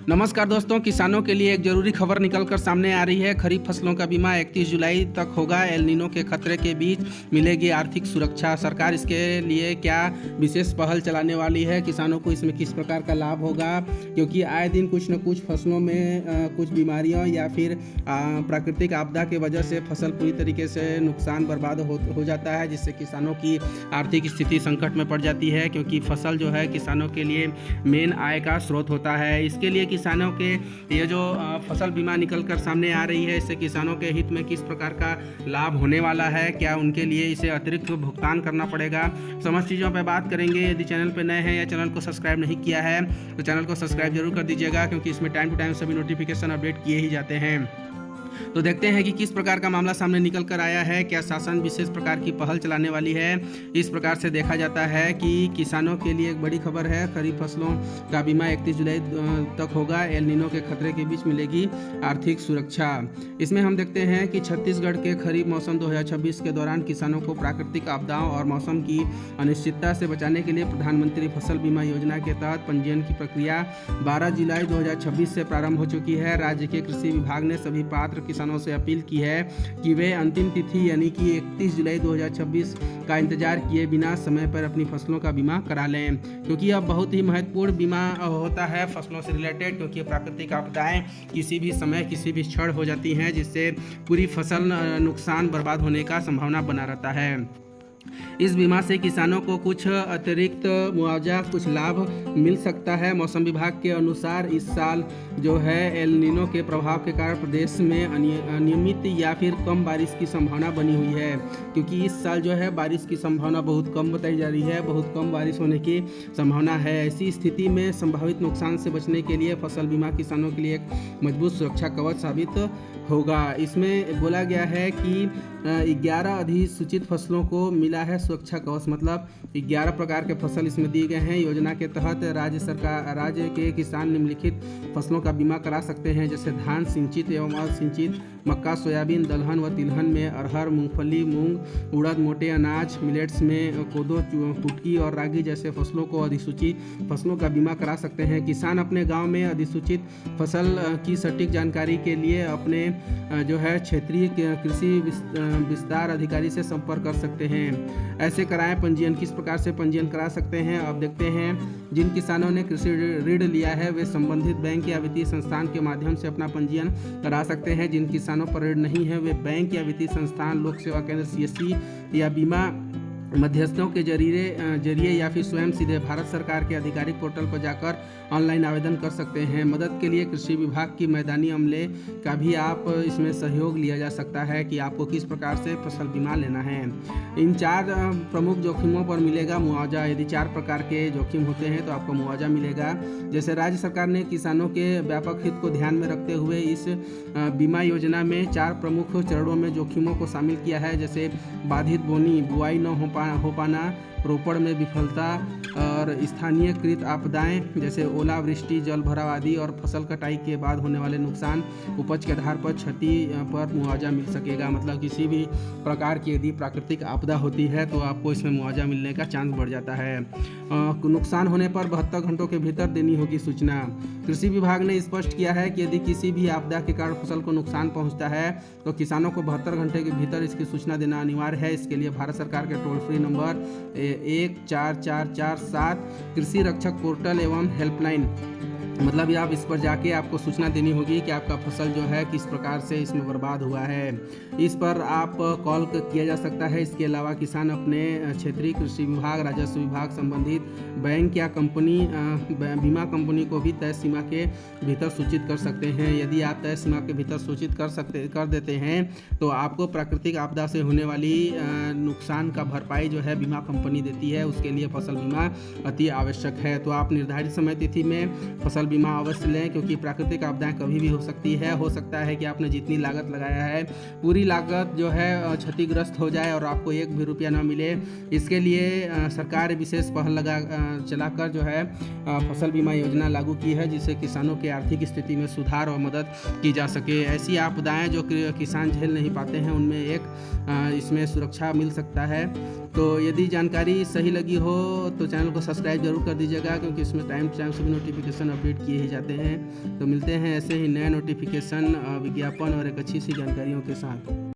नमस्कार दोस्तों, किसानों के लिए एक जरूरी खबर निकलकर सामने आ रही है। खरीफ फसलों का बीमा 31 जुलाई तक होगा। एल नीनो के खतरे के बीच मिलेगी आर्थिक सुरक्षा। सरकार इसके लिए क्या विशेष पहल चलाने वाली है, किसानों को इसमें किस प्रकार का लाभ होगा, क्योंकि आए दिन कुछ न कुछ फसलों में कुछ बीमारियों या फिर प्राकृतिक आपदा के वजह से फसल पूरी तरीके से नुकसान बर्बाद हो जाता है, जिससे किसानों की आर्थिक स्थिति संकट में पड़ जाती है, क्योंकि फसल जो है किसानों के लिए मेन आय का स्रोत होता है। इसके लिए किसानों के ये जो फसल बीमा निकल कर सामने आ रही है, इससे किसानों के हित में किस प्रकार का लाभ होने वाला है, क्या उनके लिए इसे अतिरिक्त भुगतान करना पड़ेगा, समस्त चीज़ों पर बात करेंगे। यदि चैनल पर नए हैं या चैनल को सब्सक्राइब नहीं किया है तो चैनल को सब्सक्राइब जरूर कर दीजिएगा, क्योंकि इसमें टाइम टू टाइम सभी नोटिफिकेशन अपडेट किए ही जाते हैं। तो देखते हैं कि किस प्रकार का मामला सामने निकल कर आया है। क्या शासन विशेष प्रकार की पहल चलाने वाली है। इस प्रकार से देखा जाता है कि किसानों के लिए एक बड़ी खबर है। खरीफ फसलों का बीमा 31 जुलाई तक होगा। एल नीनो के खतरे के बीच मिलेगी आर्थिक सुरक्षा। इसमें हम देखते हैं कि छत्तीसगढ़ के खरीफ मौसम 2026 के दौरान किसानों को प्राकृतिक आपदाओं और मौसम की अनिश्चितता से बचाने के लिए प्रधानमंत्री फसल बीमा योजना के तहत पंजीयन की प्रक्रिया 12 जुलाई 2026 से प्रारंभ हो चुकी है। राज्य के कृषि विभाग ने सभी पात्र किसानों से अपील की है कि वे अंतिम तिथि यानी कि 31 जुलाई 2026 का इंतजार किए बिना समय पर अपनी फसलों का बीमा करा लें, क्योंकि यह बहुत ही महत्वपूर्ण बीमा होता है फसलों से रिलेटेड, क्योंकि प्राकृतिक आपदाएं किसी भी समय किसी भी क्षण हो जाती हैं, जिससे पूरी फसल नुकसान बर्बाद होने का संभावना बना रहता है। इस बीमा से किसानों को कुछ अतिरिक्त मुआवजा, कुछ लाभ मिल सकता है। मौसम विभाग के अनुसार इस साल जो है एल नीनो के प्रभाव के कारण प्रदेश में अनियमित या फिर कम बारिश की संभावना बनी हुई है, क्योंकि इस साल जो है बारिश की संभावना बहुत कम बताई जा रही है, बहुत कम बारिश होने की संभावना है। ऐसी स्थिति में संभावित नुकसान से बचने के लिए फसल बीमा किसानों के लिए एक मजबूत सुरक्षा कवच साबित होगा। इसमें बोला गया है कि 11 अधिसूचित फसलों को मिला है सुरक्षा कवच, मतलब 11 प्रकार के फसल इसमें दिए गए हैं। योजना के तहत राज्य के किसान निम्नलिखित फसलों का बीमा करा सकते हैं, जैसे धान, सिंचित एवं असिंचित, मक्का, सोयाबीन, दलहन व तिलहन में अरहर, मूंगफली, मूंग, उड़द, मोटे अनाज, मिलेट्स में कोदो, कुटकी और रागी जैसे फसलों को अधिसूचित फसलों का बीमा करा सकते हैं। किसान अपने गांव में अधिसूचित फसल की सटीक जानकारी के लिए अपने जो है क्षेत्रीय कृषि विस्तार अधिकारी से संपर्क कर सकते हैं। ऐसे कराएं पंजीयन, किस प्रकार से पंजीयन करा सकते हैं अब देखते हैं। जिन किसानों ने कृषि ऋण लिया है वे संबंधित बैंक या वित्तीय संस्थान के माध्यम से अपना पंजीयन करा सकते हैं। जिन किसानों पर ऋण नहीं है वे बैंक या वित्तीय संस्थान, लोक सेवा केंद्र, सीएससी या बीमा मध्यस्थों के जरिए या फिर स्वयं सीधे भारत सरकार के आधिकारिक पोर्टल पर जाकर ऑनलाइन आवेदन कर सकते हैं। मदद के लिए कृषि विभाग की मैदानी अमले का भी आप इसमें सहयोग लिया जा सकता है कि आपको किस प्रकार से फसल बीमा लेना है। इन 4 प्रमुख जोखिमों पर मिलेगा मुआवजा। यदि 4 प्रकार के जोखिम होते हैं तो आपको मुआवजा मिलेगा। जैसे राज्य सरकार ने किसानों के व्यापक हित को ध्यान में रखते हुए इस बीमा योजना में 4 प्रमुख चरणों में जोखिमों को शामिल किया है, जैसे बाधित बोनी, बुआई न हो पाना, रोपण में विफलता और स्थानीयकृत आपदाएं जैसे ओलावृष्टि, जल भराव आदि, और फसल कटाई के बाद होने वाले नुकसान, उपज के आधार पर क्षति पर मुआवजा मिल सकेगा। मतलब किसी भी प्रकार की यदि प्राकृतिक आपदा होती है तो आपको इसमें मुआवजा मिलने का चांस बढ़ जाता है। नुकसान होने पर 72 घंटों के भीतर देनी होगी सूचना। कृषि विभाग ने स्पष्ट किया है कि यदि किसी भी आपदा के कारण फसल को नुकसान पहुंचता है तो किसानों को 72 घंटे के भीतर इसकी सूचना देना अनिवार्य है। इसके लिए भारत सरकार के टोल फ्री नंबर 14447 कृषि रक्षक पोर्टल एवं हेल्पलाइन, मतलब ये आप इस पर जाके आपको सूचना देनी होगी कि आपका फसल जो है किस प्रकार से इसमें बर्बाद हुआ है। इस पर आप कॉल किया जा सकता है। इसके अलावा किसान अपने क्षेत्रीय कृषि विभाग, राजस्व विभाग, संबंधित बैंक या कंपनी, बीमा कंपनी को भी तय सीमा के भीतर सूचित कर सकते हैं। यदि आप तय सीमा के भीतर सूचित कर देते हैं तो आपको प्राकृतिक आपदा से होने वाली नुकसान का भरपाई जो है बीमा कंपनी देती है। उसके लिए फसल बीमा अति आवश्यक है। तो आप निर्धारित समय तिथि में फसल बीमा अवश्य लें, क्योंकि प्राकृतिक आपदाएं कभी भी हो सकती है। हो सकता है कि आपने जितनी लागत लगाया है पूरी लागत जो है क्षतिग्रस्त हो जाए और आपको 1 भी रुपया ना मिले। इसके लिए सरकार विशेष पहल चलाकर जो है फसल बीमा योजना लागू की है, जिससे किसानों के आर्थिक स्थिति में सुधार और मदद की जा सके। ऐसी आपदाएं जो किसान झेल नहीं पाते हैं उनमें एक इसमें सुरक्षा मिल सकता है। तो यदि जानकारी सही लगी हो तो चैनल को सब्सक्राइब जरूर कर दीजिएगा, क्योंकि इसमें टाइम टू टाइम सभी नोटिफिकेशन अपडेट किए ही जाते हैं। तो मिलते हैं ऐसे ही नए नोटिफिकेशन, विज्ञापन और एक अच्छी सी जानकारियों के साथ।